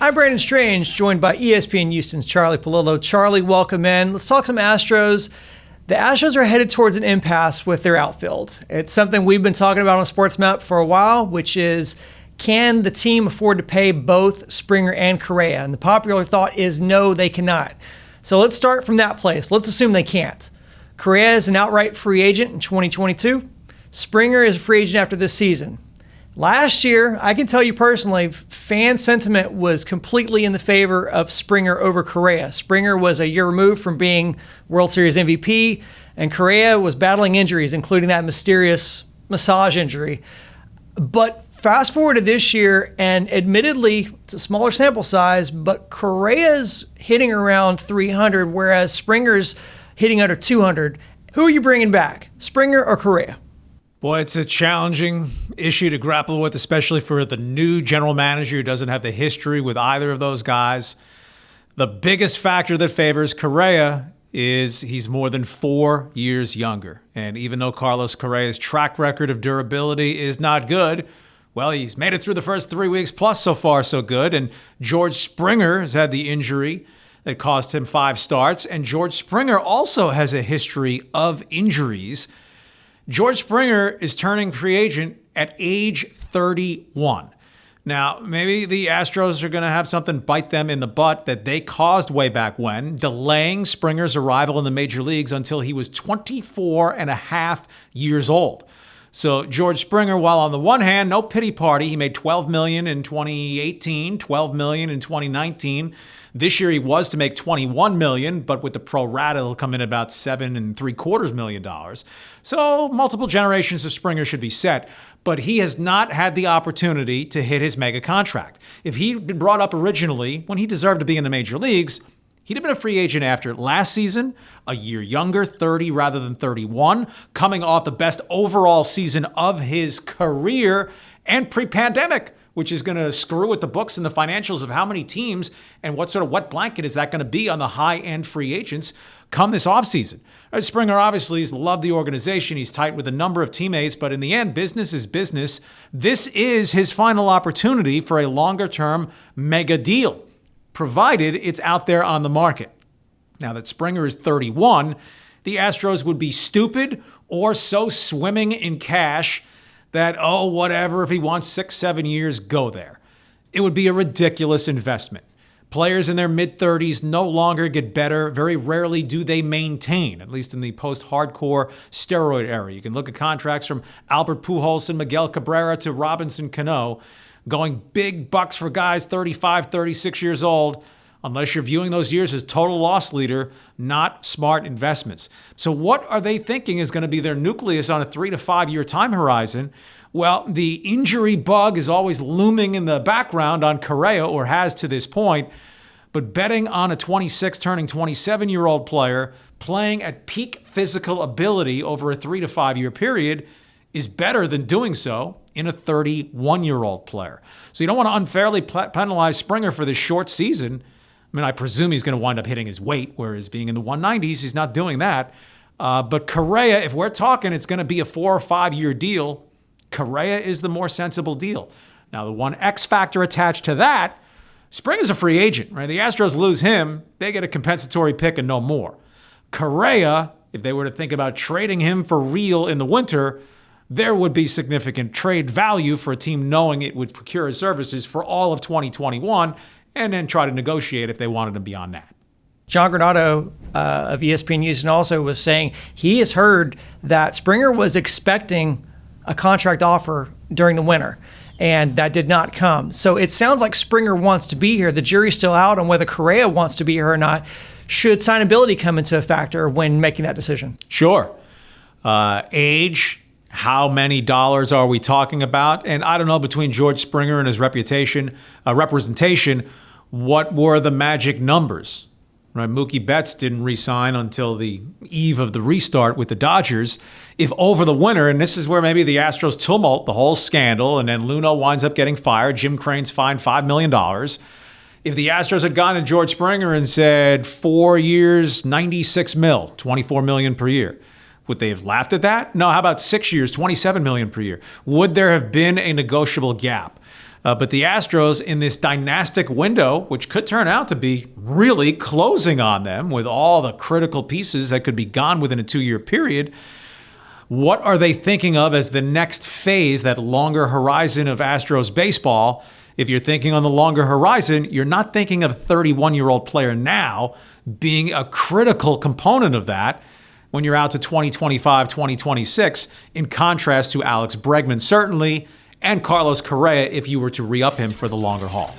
I'm Brandon Strange, joined by ESPN Houston's Charlie Pallilo. Charlie, welcome in. Let's talk some Astros. The Astros are headed towards an impasse with their outfield. It's something we've been talking about on Sports Map for a while, which is, can the team afford to pay both Springer and Correa? And the popular thought is no, they cannot. So let's start from that place. Let's assume they can't. Correa is an outright free agent in 2022. Springer is a free agent after this season. Last year, I can tell you personally, fan sentiment was completely in the favor of Springer over Correa. Springer was a year removed from being World Series MVP, and Correa was battling injuries, including that mysterious massage injury. But fast forward to this year, and admittedly, it's a smaller sample size, but Correa's hitting around 300, whereas Springer's hitting under 200. Who are you bringing back, Springer or Correa? Boy, it's a challenging issue to grapple with, especially for the new general manager who doesn't have the history with either of those guys. The biggest factor that favors Correa is he's more than 4 years younger. And even though Carlos Correa's track record of durability is not good, well, he's made it through the first 3 weeks plus so far so good. And George Springer has had the injury that cost him 5 starts. And George Springer also has a history of injuries. George Springer is turning free agent at age 31. Now, maybe the Astros are going to have something bite them in the butt that they caused way back when, delaying Springer's arrival in the major leagues until he was 24 and a half years old. So George Springer, while on the one hand, no pity party, he made $12 million in 2018, $12 million in 2019. This year he was to make $21 million, but with the pro rata, it'll come in about $7.75 million. So multiple generations of Springer should be set, but he has not had the opportunity to hit his mega contract. If he'd been brought up originally when he deserved to be in the major leagues, he'd have been a free agent after last season, a year younger, 30 rather than 31, coming off the best overall season of his career and pre-pandemic, which is going to screw with the books and the financials of how many teams and what sort of wet blanket is that going to be on the high-end free agents come this offseason. Springer obviously has loved the organization. He's tight with a number of teammates, but in the end, business is business. This is his final opportunity for a longer-term mega deal, provided it's out there on the market. Now that Springer is 31, the Astros would be stupid or so swimming in cash that, oh, whatever, if he wants 6-7 years, go there. It would be a ridiculous investment. Players in their mid-30s no longer get better. Very rarely do they maintain, at least in the post-hardcore steroid era. You can look at contracts from Albert Pujols and Miguel Cabrera to Robinson Cano, going big bucks for guys 35, 36 years old, unless you're viewing those years as total loss leader, not smart investments. So what are they thinking is going to be their nucleus on a 3 to 5 year time horizon? Well, the injury bug is always looming in the background on Correa, or has to this point, but betting on a 26 turning 27-year-old player playing at peak physical ability over a 3 to 5 year period is better than doing so in a 31-year-old player. So you don't want to unfairly penalize Springer for this short season. I mean, I presume he's going to wind up hitting his weight, whereas being in the 190s, he's not doing that. But Correa, if we're talking it's going to be a 4 or 5 year deal, Correa is the more sensible deal. Now, the one X factor attached to that, Springer's a free agent, right? The Astros lose him, they get a compensatory pick and no more. Correa, if they were to think about trading him for real in the winter, there would be significant trade value for a team knowing it would procure his services for all of 2021 and then try to negotiate if they wanted him beyond that. John Granado of ESPN Houston also was saying he has heard that Springer was expecting a contract offer during the winter, and that did not come. So it sounds like Springer wants to be here. The jury's still out on whether Correa wants to be here or not. Should signability come into a factor when making that decision? Sure. Age, how many dollars are we talking about? And I don't know, between George Springer and his representation, what were the magic numbers? Right? Mookie Betts didn't re-sign until the eve of the restart with the Dodgers. If over the winter, and this is where maybe the Astros tumult the whole scandal, and then Luno winds up getting fired, Jim Crane's fined $5 million. If the Astros had gone to George Springer and said 4 years, $96 million, $24 million per year, would they have laughed at that? No, how about 6 years, $27 million per year? Would there have been a negotiable gap? But the Astros, in this dynastic window, which could turn out to be really closing on them with all the critical pieces that could be gone within a 2-year period, what are they thinking of as the next phase, that longer horizon of Astros baseball? If you're thinking on the longer horizon, you're not thinking of a 31-year-old player now being a critical component of that when you're out to 2025, 2026, in contrast to Alex Bregman, certainly, and Carlos Correa if you were to re-up him for the longer haul.